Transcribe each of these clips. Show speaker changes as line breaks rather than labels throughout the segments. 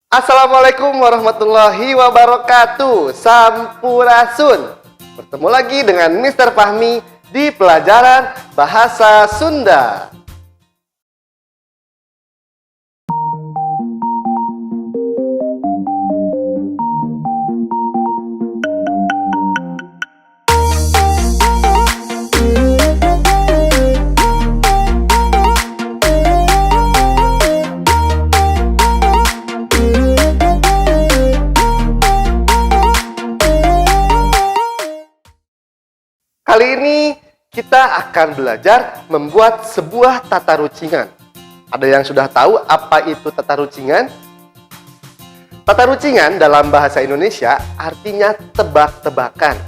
Assalamualaikum warahmatullahi wabarakatuh. Sampurasun. Bertemu lagi dengan Mr. Fahmi di pelajaran Bahasa Sunda. Kali ini kita akan belajar membuat sebuah tata rucingan. Ada yang sudah tahu apa itu tata rucingan? Tata rucingan dalam bahasa Indonesia artinya tebak-tebakan.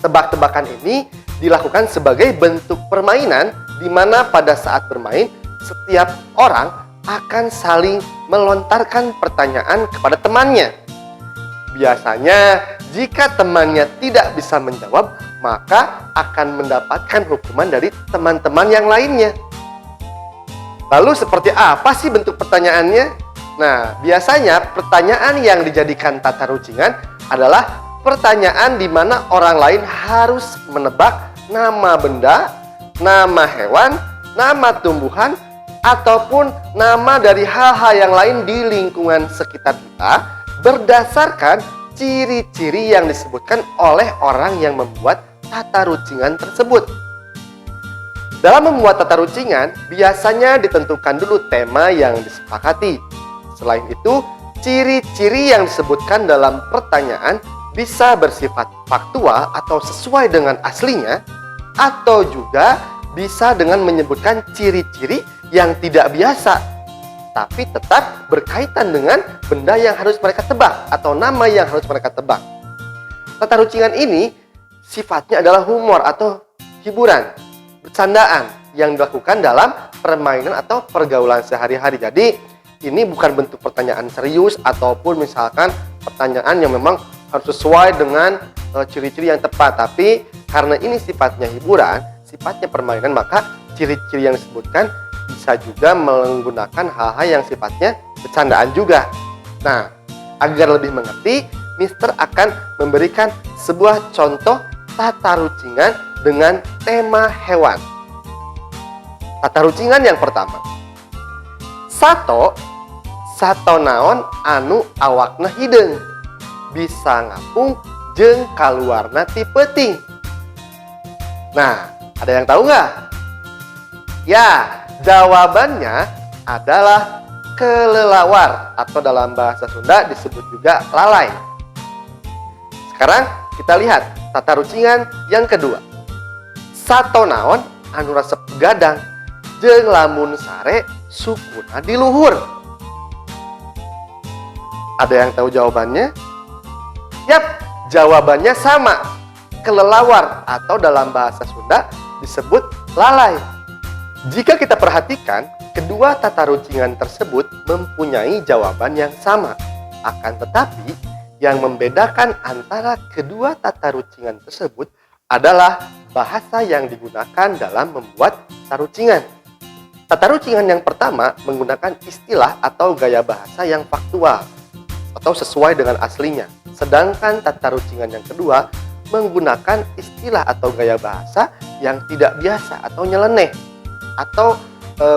Tebak-tebakan ini dilakukan sebagai bentuk permainan di mana pada saat bermain setiap orang akan saling melontarkan pertanyaan kepada temannya. Biasanya jika temannya tidak bisa menjawab, maka akan mendapatkan hukuman dari teman-teman yang lainnya. Lalu seperti apa sih bentuk pertanyaannya? Nah, biasanya pertanyaan yang dijadikan tata rucingan adalah pertanyaan di mana orang lain harus menebak nama benda, nama hewan, nama tumbuhan, ataupun nama dari hal-hal yang lain di lingkungan sekitar kita berdasarkan ciri-ciri yang disebutkan oleh orang yang membuat tata rucingan tersebut. Dalam membuat tata rucingan, biasanya ditentukan dulu tema yang disepakati. Selain itu, ciri-ciri yang disebutkan dalam pertanyaan bisa bersifat faktual atau sesuai dengan aslinya, atau juga bisa dengan menyebutkan ciri-ciri yang tidak biasa, tapi tetap berkaitan dengan benda yang harus mereka tebak atau nama yang harus mereka tebak. Tata rucingan ini sifatnya adalah humor atau hiburan, bercandaan yang dilakukan dalam permainan atau pergaulan sehari-hari. Jadi ini bukan bentuk pertanyaan serius ataupun misalkan pertanyaan yang memang harus sesuai dengan ciri-ciri yang tepat. Tapi karena ini sifatnya hiburan, sifatnya permainan, maka ciri-ciri yang disebutkan bisa juga menggunakan hal-hal yang sifatnya bercandaan juga. Nah, agar lebih mengerti, Mister akan memberikan sebuah contoh tata rucingan dengan tema hewan. Tata rucingan yang pertama. Sato naon anu awakna hideung, bisa ngapung jeung kaluarna ti peuting. Nah, ada yang tahu nggak? Ya, jawabannya adalah kelelawar atau dalam bahasa Sunda disebut juga lalai. Sekarang kita lihat tata rucingan yang kedua. Sato naon anu resep gadang jeung lamun sare sukuna di luhur. Ada yang tahu jawabannya? Yap, jawabannya sama. Kelelawar atau dalam bahasa Sunda disebut lalai. Jika kita perhatikan, kedua tata rucingan tersebut mempunyai jawaban yang sama. Akan tetapi, yang membedakan antara kedua tata rucingan tersebut adalah bahasa yang digunakan dalam membuat tata rucingan. Tata rucingan yang pertama menggunakan istilah atau gaya bahasa yang faktual atau sesuai dengan aslinya. Sedangkan tata rucingan yang kedua menggunakan istilah atau gaya bahasa yang tidak biasa atau nyeleneh, atau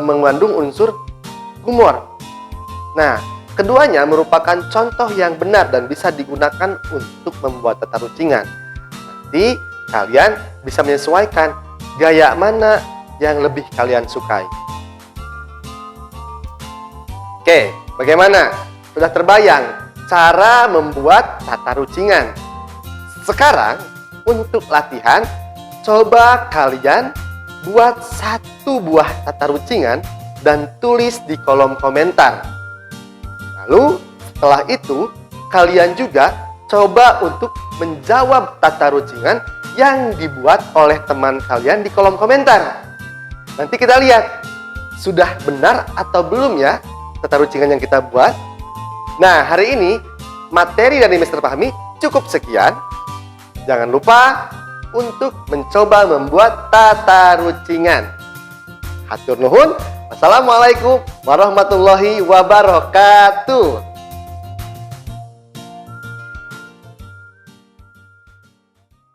mengandung unsur humor. Nah, keduanya merupakan contoh yang benar dan bisa digunakan untuk membuat tata rucingan. Nanti kalian bisa menyesuaikan gaya mana yang lebih kalian sukai. Oke, bagaimana? Sudah terbayang cara membuat tata rucingan? Sekarang untuk latihan, coba kalian buat satu buah tata rucingan dan tulis di kolom komentar. Lalu setelah itu kalian juga coba untuk menjawab tata rucingan yang dibuat oleh teman kalian di kolom komentar. Nanti kita lihat sudah benar atau belum ya tata rucingan yang kita buat. Nah, hari ini materi dari Mr. Fahmi cukup sekian. Jangan lupa untuk mencoba membuat tata rucingan. Hatur nuhun. Wassalamualaikum warahmatullahi wabarakatuh.